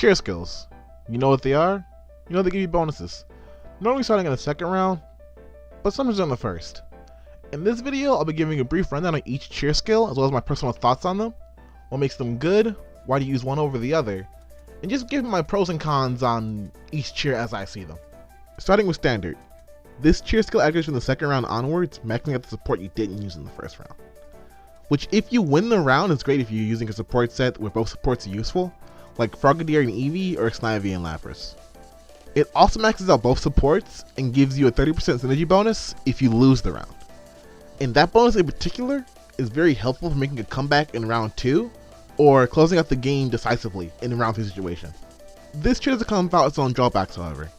Cheer skills. You know what they are? You know they give you bonuses. Normally starting in the second round, but sometimes in the first. In this video, I'll be giving a brief rundown on each cheer skill, as well as my personal thoughts on them, what makes them good, why to use one over the other, and just giving my pros and cons on each cheer as I see them. Starting with standard. This cheer skill activates from the second round onwards, maxing out the support you didn't use in the first round. Which, if you win the round, is great if you're using a support set where both supports are useful, like Frogadier and Eevee or Snivy and Lapras. It also maxes out both supports and gives you a 30% synergy bonus if you lose the round. And that bonus in particular is very helpful for making a comeback in round 2 or closing out the game decisively in a round 2 situation. This cheer doesn't come without its own drawbacks, however.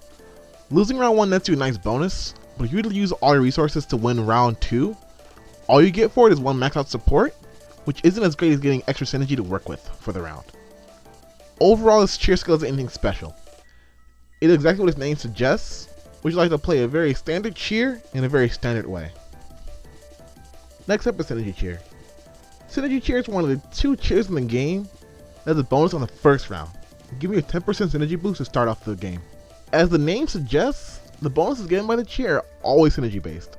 Losing round 1 nets you a nice bonus, but if you were to use all your resources to win round 2, all you get for it is one max out support, which isn't as great as getting extra synergy to work with for the round. Overall, this cheer skill isn't anything special. It is exactly what its name suggests, which is like to play a very standard cheer in a very standard way. Next up is Synergy Cheer. Synergy Cheer is one of the 2 cheers in the game that has a bonus on the first round, giving you a 10% synergy boost to start off the game. As the name suggests, the bonuses given by the cheer are always synergy based,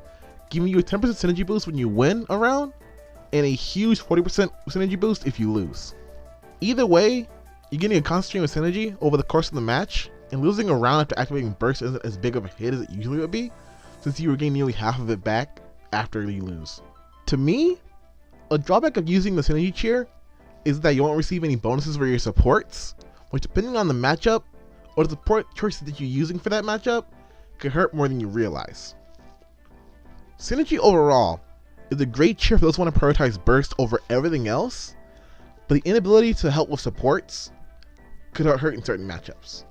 giving you a 10% synergy boost when you win a round, and a huge 40% synergy boost if you lose. Either way, you're getting a constant stream of synergy over the course of the match, and losing a round after activating burst isn't as big of a hit as it usually would be, since you regain nearly half of it back after you lose. To me, a drawback of using the synergy cheer is that you won't receive any bonuses for your supports, which depending on the matchup or the support choices that you're using for that matchup, could hurt more than you realize. Synergy overall is a great cheer for those who want to prioritize burst over everything else, but the inability to help with supports could hurt in certain matchups.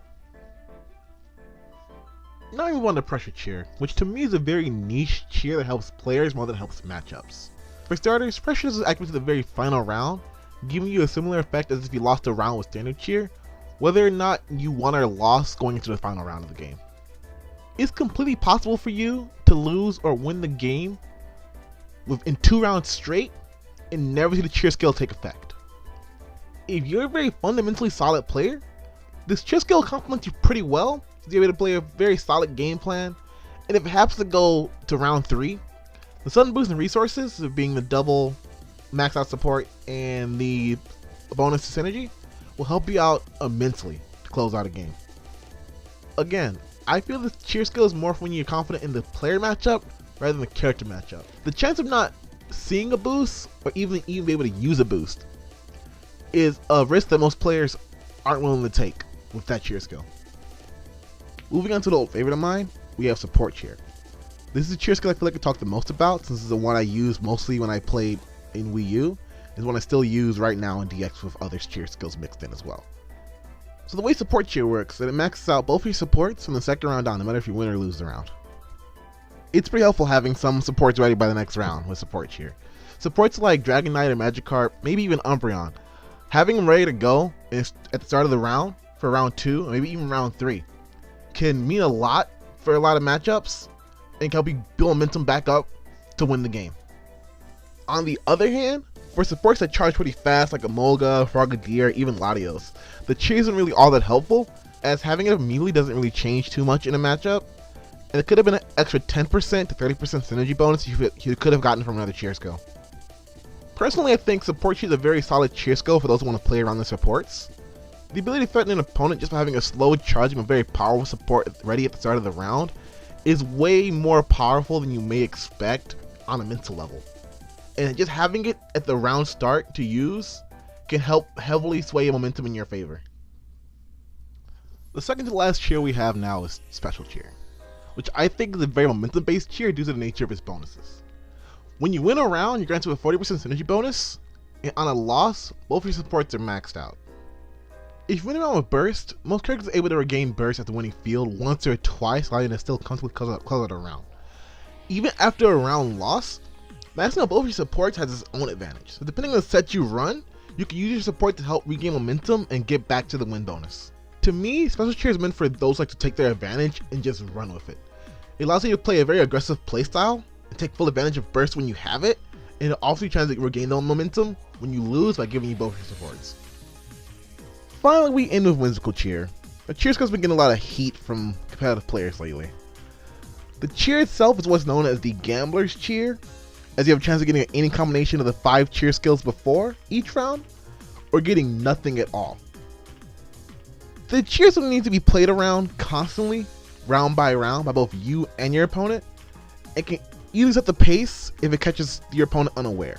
Now we move on to Pressure Cheer, which to me is a very niche cheer that helps players more than helps matchups. For starters, Pressure is active to the very final round, giving you a similar effect as if you lost a round with Standard Cheer, whether or not you won or lost going into the final round of the game. It's completely possible for you to lose or win the game in 2 rounds straight and never see the cheer skill take effect. If you're a very fundamentally solid player, this cheer skill complements you pretty well, so you're able to play a very solid game plan, and if it happens to go to round 3, the sudden boost in resources, being the double max out support and the bonus to synergy, will help you out immensely to close out a game. Again, I feel this cheer skill is more for when you're confident in the player matchup rather than the character matchup. The chance of not seeing a boost or even be able to use a boost is a risk that most players aren't willing to take with that cheer skill. Moving on to the old favorite of mine, we have Support Cheer. This is a cheer skill I feel like I talk the most about, since it's the one I used mostly when I played in Wii U, is one I still use right now in DX with other cheer skills mixed in as well. So the way Support Cheer works is that it maxes out both your supports from the second round on, no matter if you win or lose the round. It's pretty helpful having some supports ready by the next round with Support Cheer. Supports like Dragonite or Magikarp, maybe even Umbreon, having them ready to go at the start of the round for round 2, or maybe even round 3, can mean a lot for a lot of matchups and can help you build momentum back up to win the game. On the other hand, for supports that charge pretty fast like Emolga, Frogadier, even Latios, the cheer isn't really all that helpful, as having it immediately doesn't really change too much in a matchup, and it could have been an extra 10% to 30% synergy bonus you could have gotten from another cheer skill. Personally, I think Support Cheer is a very solid cheer skill for those who want to play around the supports. The ability to threaten an opponent just by having a slow charging but very powerful support ready at the start of the round is way more powerful than you may expect on a mental level. And just having it at the round start to use can help heavily sway momentum in your favor. The second to last cheer we have now is Special Cheer, which I think is a very momentum based cheer due to the nature of its bonuses. When you win a round, you're granted a 40% synergy bonus, and on a loss, both your supports are maxed out. If you win around with Burst, most characters are able to regain Burst at the winning field once or twice, allowing them to still comfortably close out a round. Even after a round loss, maxing out both your supports has its own advantage. So depending on the set you run, you can use your support to help regain momentum and get back to the win bonus. To me, Special Cheer is meant for those who like to take their advantage and just run with it. It allows you to play a very aggressive playstyle and take full advantage of Burst when you have it, and it also tries to regain the momentum when you lose by giving you both your supports. finally we end with Whimsical Cheer. The cheer skill's been getting a lot of heat from competitive players lately. The cheer itself is what's known as the Gambler's Cheer, as you have a chance of getting any combination of the 5 cheer skills before each round, or getting nothing at all. The cheers will need to be played around constantly, round by round, by both you and your opponent. It can easily set the pace if it catches your opponent unaware.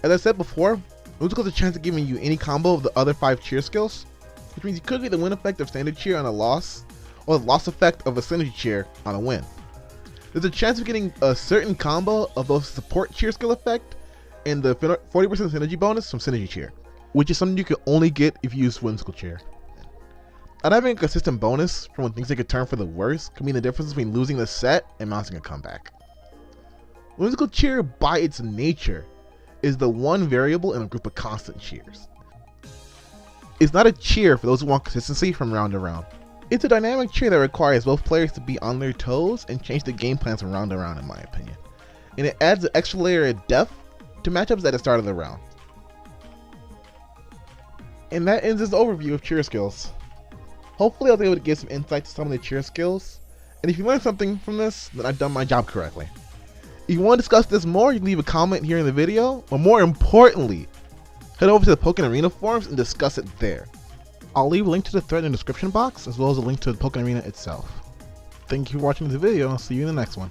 As I said before, Whimsical has a chance of giving you any combo of the other 5 cheer skills, which means you could get the win effect of standard cheer on a loss, or the loss effect of a synergy cheer on a win. There's a chance of getting a certain combo of both support cheer skill effect and the 40% synergy bonus from synergy cheer, which is something you can only get if you use Whimsical Cheer. Not having a consistent bonus from when things take a turn for the worse can mean the difference between losing the set and mounting a comeback. Whimsical Cheer, by its nature, is the one variable in a group of constant cheers. It's not a cheer for those who want consistency from round to round. It's a dynamic cheer that requires both players to be on their toes and change the game plans from round to round, in my opinion. And it adds an extra layer of depth to matchups at the start of the round. And that ends this overview of cheer skills. Hopefully I was able to give some insight to some of the cheer skills, and if you learned something from this, then I've done my job correctly. If you want to discuss this more, you can leave a comment here in the video, or more importantly, head over to the Pokken Arena forums and discuss it there. I'll leave a link to the thread in the description box, as well as a link to the Pokken Arena itself. Thank you for watching this video, and I'll see you in the next one.